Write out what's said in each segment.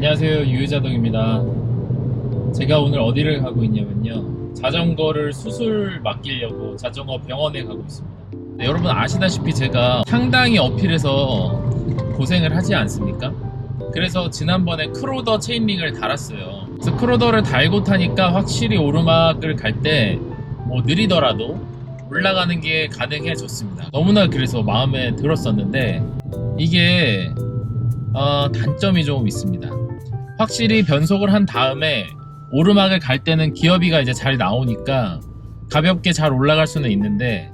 안녕하세요, 유유자동입니다. 제가 오늘 어디를 가고 있냐면요, 자전거를 수술 맡기려고 자전거 병원에 가고 있습니다. 네, 여러분 아시다시피 제가 상당히 어필해서 고생을 하지 않습니까? 그래서 지난번에 크로더 체인링을 달았어요. 그래서 크로더를 달고 타니까 확실히 오르막을 갈 때 뭐 느리더라도 올라가는 게 가능해졌습니다. 너무나 그래서 마음에 들었었는데 이게 단점이 조금 있습니다. 확실히 변속을 한 다음에 오르막을 갈 때는 기어비가 이제 잘 나오니까 가볍게 잘 올라갈 수는 있는데,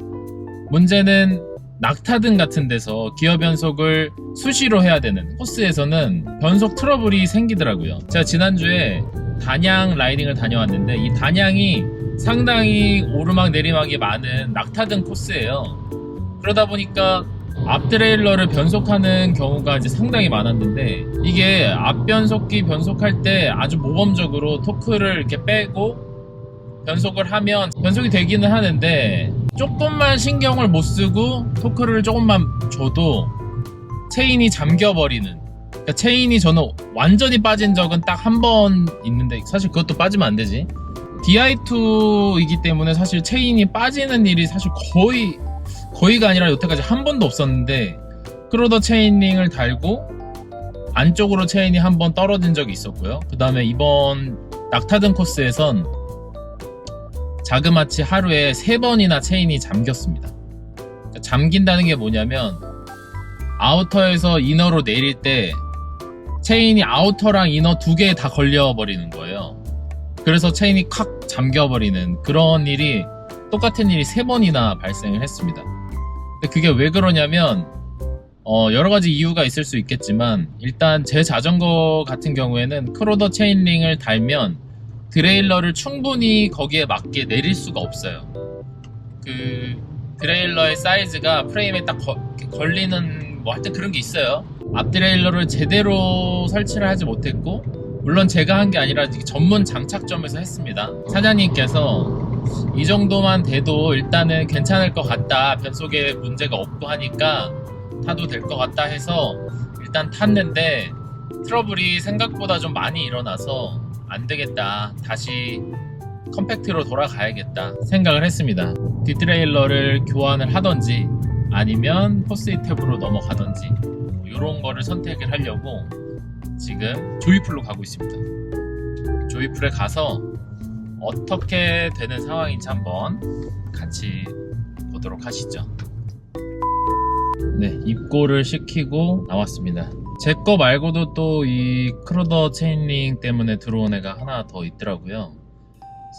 문제는 낙타등 같은 데서 기어 변속을 수시로 해야 되는 코스에서는 변속 트러블이 생기더라고요. 제가 지난주에 단양 라이딩을 다녀왔는데 이 단양이 상당히 오르막 내리막이 많은 낙타등 코스예요. 그러다 보니까 앞 트레일러를 변속하는 경우가 이제 상당히 많았는데, 이게 앞 변속기 변속할 때 아주 모범적으로 토크를 이렇게 빼고 변속을 하면 변속이 되기는 하는데, 조금만 신경을 못 쓰고 토크를 조금만 줘도 체인이 잠겨버리는, 그러니까 체인이 저는 완전히 빠진 적은 딱 한 번 있는데, 사실 그것도 빠지면 안 되지. DI2이기 때문에 사실 체인이 빠지는 일이 사실 거의가 아니라 여태까지 한 번도 없었는데, 크로더 체인링을 달고 안쪽으로 체인이 한 번 떨어진 적이 있었고요. 그 다음에 이번 낙타등 코스에선 자그마치 하루에 3번이나 체인이 잠겼습니다. 그러니까 잠긴다는 게 뭐냐면, 아우터에서 이너로 내릴 때 체인이 아우터랑 이너 두 개에 다 걸려버리는 거예요. 그래서 체인이 콱 잠겨버리는 그런 일이, 똑같은 일이 3번이나 발생을 했습니다. 근데 그게 왜 그러냐면 여러 가지 이유가 있을 수 있겠지만, 일단 제 자전거 같은 경우에는 크로더 체인링을 달면 드레일러를 충분히 거기에 맞게 내릴 수가 없어요. 그 드레일러의 사이즈가 프레임에 딱 걸리는 뭐 하여튼 그런 게 있어요. 앞 드레일러를 제대로 설치를 하지 못했고, 물론 제가 한 게 아니라 전문 장착점에서 했습니다. 사장님께서 이 정도만 돼도 일단은 괜찮을 것 같다, 변속에 문제가 없고 하니까 타도 될 것 같다 해서 일단 탔는데, 트러블이 생각보다 좀 많이 일어나서 안 되겠다, 다시 컴팩트로 돌아가야겠다 생각을 했습니다. 뒷트레일러를 교환을 하던지 아니면 포스잇 탭으로 넘어가던지 이런 거를 선택을 하려고 지금 조이풀로 가고 있습니다. 조이풀에 가서 어떻게 되는 상황인지 한번 같이 보도록 하시죠. 네, 입고를 시키고 나왔습니다. 제 거 말고도 또 이 크로더 체인링 때문에 들어온 애가 하나 더 있더라고요.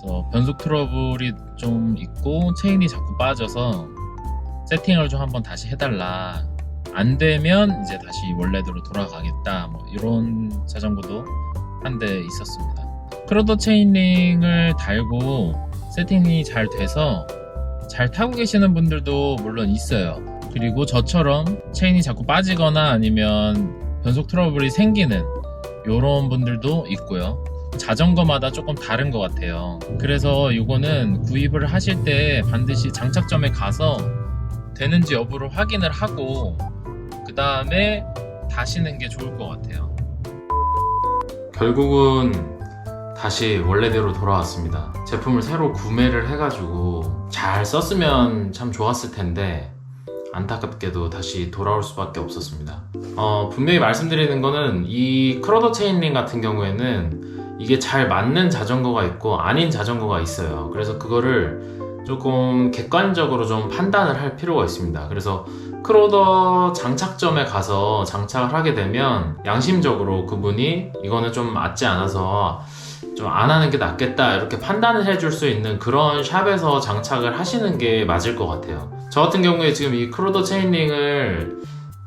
그래서 변속 트러블이 좀 있고 체인이 자꾸 빠져서 세팅을 좀 한번 다시 해달라, 안 되면 이제 다시 원래대로 돌아가겠다, 뭐 이런 자전거도 한 대 있었습니다. 크로더 체인링을 달고 세팅이 잘 돼서 잘 타고 계시는 분들도 물론 있어요. 그리고 저처럼 체인이 자꾸 빠지거나 아니면 변속 트러블이 생기는 이런 분들도 있고요. 자전거마다 조금 다른 것 같아요. 그래서 이거는 구입을 하실 때 반드시 장착점에 가서 되는지 여부를 확인을 하고 그 다음에 다시는 게 좋을 것 같아요. 결국은 다시 원래대로 돌아왔습니다. 제품을 새로 구매를 해가지고 잘 썼으면 참 좋았을 텐데 안타깝게도 다시 돌아올 수밖에 없었습니다. 분명히 말씀드리는 거는, 이 크로더 체인링 같은 경우에는 이게 잘 맞는 자전거가 있고 아닌 자전거가 있어요. 그래서 그거를 조금 객관적으로 좀 판단을 할 필요가 있습니다. 그래서 크로더 장착점에 가서 장착을 하게 되면 양심적으로 그분이 이거는 좀 맞지 않아서 좀 안 하는 게 낫겠다 이렇게 판단을 해줄 수 있는 그런 샵에서 장착을 하시는 게 맞을 것 같아요. 저 같은 경우에 지금 이 크로더 체인링을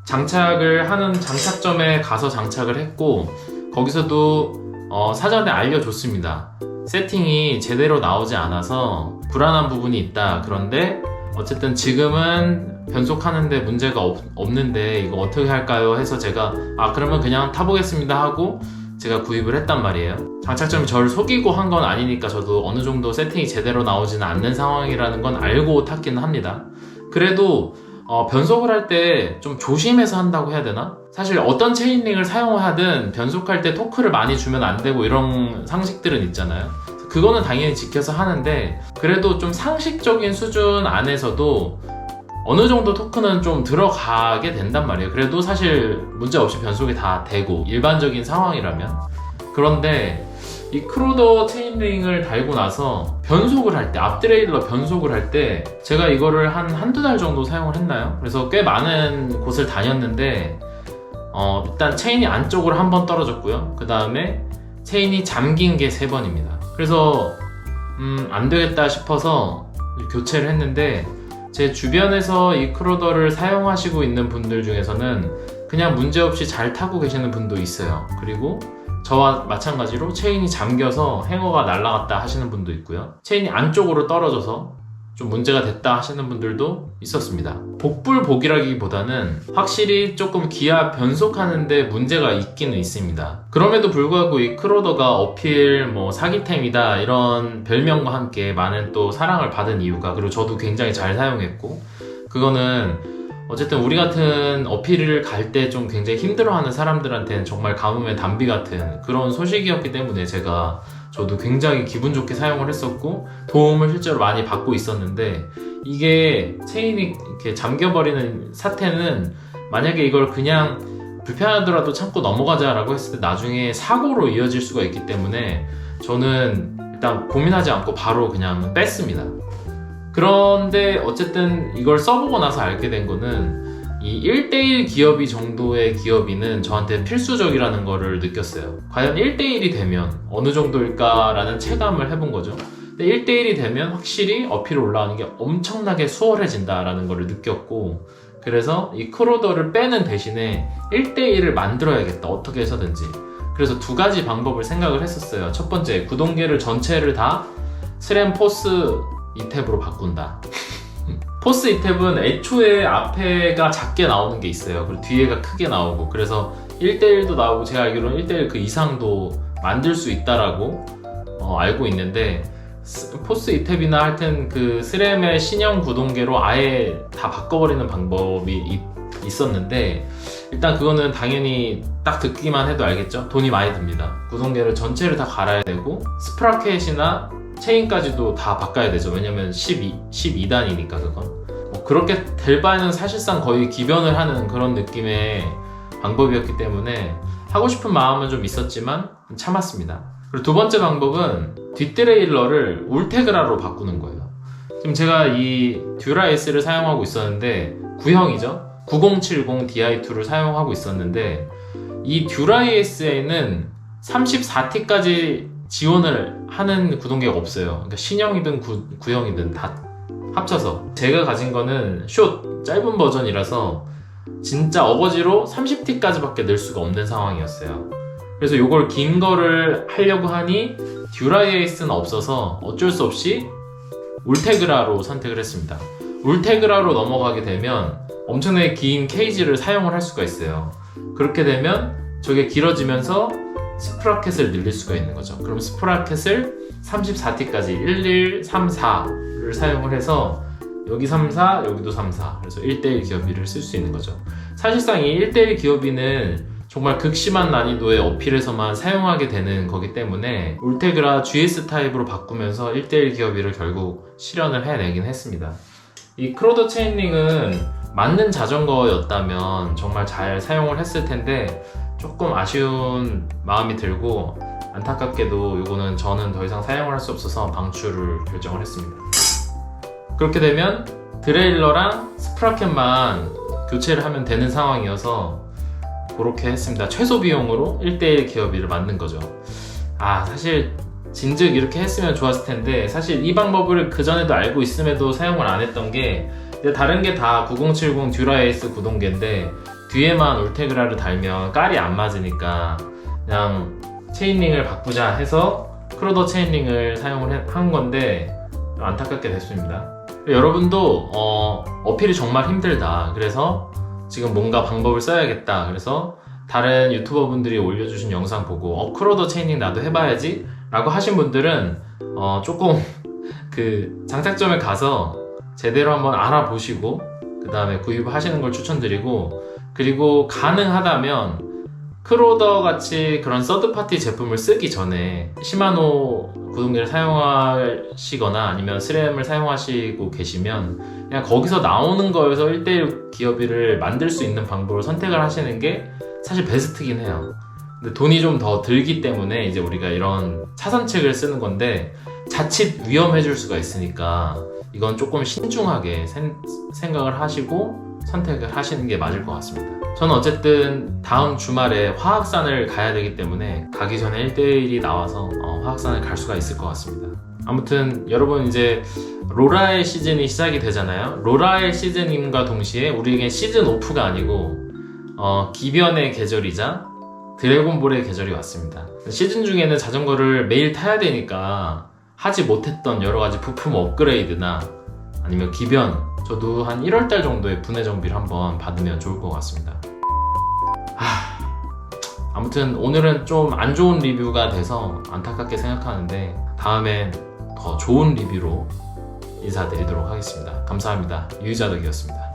장착을 하는 장착점에 가서 장착을 했고, 거기서도 사전에 알려줬습니다. 세팅이 제대로 나오지 않아서 불안한 부분이 있다. 그런데 어쨌든 지금은 변속하는데 문제가 없는데 이거 어떻게 할까요? 해서 제가 그러면 그냥 타보겠습니다 하고 제가 구입을 했단 말이에요. 장착점이 저를 속이고 한 건 아니니까 저도 어느 정도 세팅이 제대로 나오지는 않는 상황이라는 건 알고 탔기는 합니다. 그래도 변속을 할 때 좀 조심해서 한다고 해야 되나? 사실 어떤 체인링을 사용하든 변속할 때 토크를 많이 주면 안 되고 이런 상식들은 있잖아요. 그거는 당연히 지켜서 하는데 그래도 좀 상식적인 수준 안에서도 어느 정도 토크는 좀 들어가게 된단 말이에요. 그래도 사실 문제없이 변속이 다 되고 일반적인 상황이라면. 그런데 이 크루더 체인링을 달고 나서 변속을 할 때, 앞드레일러 변속을 할 때 제가 이거를 한두 달 정도 사용을 했나요? 그래서 꽤 많은 곳을 다녔는데 일단 체인이 안쪽으로 한 번 떨어졌고요. 그 다음에 체인이 잠긴 게 3번입니다. 그래서 안 되겠다 싶어서 교체를 했는데 제 주변에서 이 크루더를 사용하시고 있는 분들 중에서는 그냥 문제없이 잘 타고 계시는 분도 있어요. 그리고 저와 마찬가지로 체인이 잠겨서 행어가 날아갔다 하시는 분도 있고요. 체인이 안쪽으로 떨어져서 좀 문제가 됐다 하시는 분들도 있었습니다. 복불복이라기보다는 확실히 조금 기아 변속하는데 문제가 있기는 있습니다. 그럼에도 불구하고 이 크루더가 어필 사기템이다 이런 별명과 함께 많은 또 사랑을 받은 이유가, 그리고 저도 굉장히 잘 사용했고, 그거는 어쨌든 우리 같은 어필을 갈 때 좀 굉장히 힘들어하는 사람들한테는 정말 가뭄의 단비 같은 그런 소식이었기 때문에 저도 굉장히 기분 좋게 사용을 했었고 도움을 실제로 많이 받고 있었는데, 이게 체인이 이렇게 잠겨버리는 사태는 만약에 이걸 그냥 불편하더라도 참고 넘어가자라고 했을 때 나중에 사고로 이어질 수가 있기 때문에 저는 일단 고민하지 않고 바로 그냥 뺐습니다. 그런데 어쨌든 이걸 써보고 나서 알게 된 거는 이 1대1 기업이 정도의 기업이는 저한테 필수적이라는 거를 느꼈어요. 과연 1대1이 되면 어느 정도일까라는 체감을 해본 거죠. 근데 1대1이 되면 확실히 어필이 올라가는 게 엄청나게 수월해진다라는 거를 느꼈고, 그래서 이 크루더를 빼는 대신에 1대1을 만들어야겠다, 어떻게 해서든지. 그래서 2가지 방법을 생각을 했었어요. 첫 번째, 구동계를 전체를 다 스램 포스 2탭으로 바꾼다. 포스 2탭은 애초에 앞에가 작게 나오는 게 있어요. 그리고 뒤에가 크게 나오고, 그래서 1대1도 나오고 제가 알기로는 1대1 그 이상도 만들 수 있다라고 알고 있는데, 포스 2탭이나 하여튼 그 스램의 신형 구동계로 아예 다 바꿔버리는 방법이 있었는데, 일단 그거는 당연히 딱 듣기만 해도 알겠죠? 돈이 많이 듭니다. 구동계를 전체를 다 갈아야 되고 스프라켓이나 체인까지도 다 바꿔야 되죠. 왜냐면 12단이니까 그건. 그렇게 될 바에는 사실상 거의 기변을 하는 그런 느낌의 방법이었기 때문에 하고 싶은 마음은 좀 있었지만 참았습니다. 그리고 2번째 방법은 뒷드레일러를 울테그라로 바꾸는 거예요. 지금 제가 이 듀라에스를 사용하고 있었는데, 구형이죠. 9070 Di2를 사용하고 있었는데, 이 듀라에스에는 34T까지 지원을 하는 구동계가 없어요. 그러니까 신형이든 구형이든 다 합쳐서. 제가 가진 거는 숏 짧은 버전이라서 진짜 어거지로 30T까지밖에 낼 수가 없는 상황이었어요. 그래서 이걸 긴 거를 하려고 하니 듀라에이스는 없어서 어쩔 수 없이 울테그라로 선택을 했습니다. 울테그라로 넘어가게 되면 엄청나게 긴 케이지를 사용을 할 수가 있어요. 그렇게 되면 저게 길어지면서 스프라켓을 늘릴 수가 있는 거죠. 그럼 스프라켓을 34T까지 11, 34를 사용을 해서 여기 34, 여기도 34, 그래서 1대1 기어비를 쓸 수 있는 거죠. 사실상 이 1대1 기어비는 정말 극심한 난이도의 어필에서만 사용하게 되는 거기 때문에 울테그라 GS 타입으로 바꾸면서 1대1 기어비를 결국 실현을 해내긴 했습니다. 이 크루더 체인링은 맞는 자전거였다면 정말 잘 사용을 했을 텐데 조금 아쉬운 마음이 들고, 안타깝게도 이거는 저는 더 이상 사용을 할 수 없어서 방출을 결정을 했습니다. 그렇게 되면 드레일러랑 스프라켓만 교체를 하면 되는 상황이어서 그렇게 했습니다. 최소 비용으로 1대1 기어비를 만든 거죠. 사실 진즉 이렇게 했으면 좋았을 텐데, 사실 이 방법을 그전에도 알고 있음에도 사용을 안 했던 게, 다른 게 다 9070 듀라에이스 구동계인데 뒤에만 울테그라를 달면 깔이 안 맞으니까 그냥 체인링을 바꾸자 해서 크루더 체인링을 사용을 한 건데 안타깝게 됐습니다. 여러분도 어필이 정말 힘들다, 그래서 지금 뭔가 방법을 써야겠다, 그래서 다른 유튜버 분들이 올려주신 영상 보고 크루더 체인링 나도 해봐야지 라고 하신 분들은 조금 그 장착점에 가서 제대로 한번 알아보시고 그 다음에 구입하시는 걸 추천드리고, 그리고 가능하다면 크로더 같이 그런 서드파티 제품을 쓰기 전에 시마노 구동기를 사용하시거나 아니면 스램을 사용하시고 계시면 그냥 거기서 나오는 거에서 1대1 기어비를 만들 수 있는 방법을 선택을 하시는 게 사실 베스트긴 해요. 근데 돈이 좀 더 들기 때문에 이제 우리가 이런 차선책을 쓰는 건데 자칫 위험해질 수가 있으니까 이건 조금 신중하게 생각을 하시고 선택을 하시는 게 맞을 것 같습니다. 저는 어쨌든 다음 주말에 화학산을 가야 되기 때문에 가기 전에 1대1이 나와서 화학산을 갈 수가 있을 것 같습니다. 아무튼 여러분 이제 로라의 시즌이 시작이 되잖아요. 로라의 시즌임과 동시에 우리에게 시즌 오프가 아니고 기변의 계절이자 드래곤볼의 계절이 왔습니다. 시즌 중에는 자전거를 매일 타야 되니까 하지 못했던 여러 가지 부품 업그레이드나 아니면 기변, 저도 한 1월달 정도에 분해 정비를 한번 받으면 좋을 것 같습니다. 아무튼 오늘은 좀 안 좋은 리뷰가 돼서 안타깝게 생각하는데 다음엔 더 좋은 리뷰로 인사드리도록 하겠습니다. 감사합니다. 유유자덕이었습니다.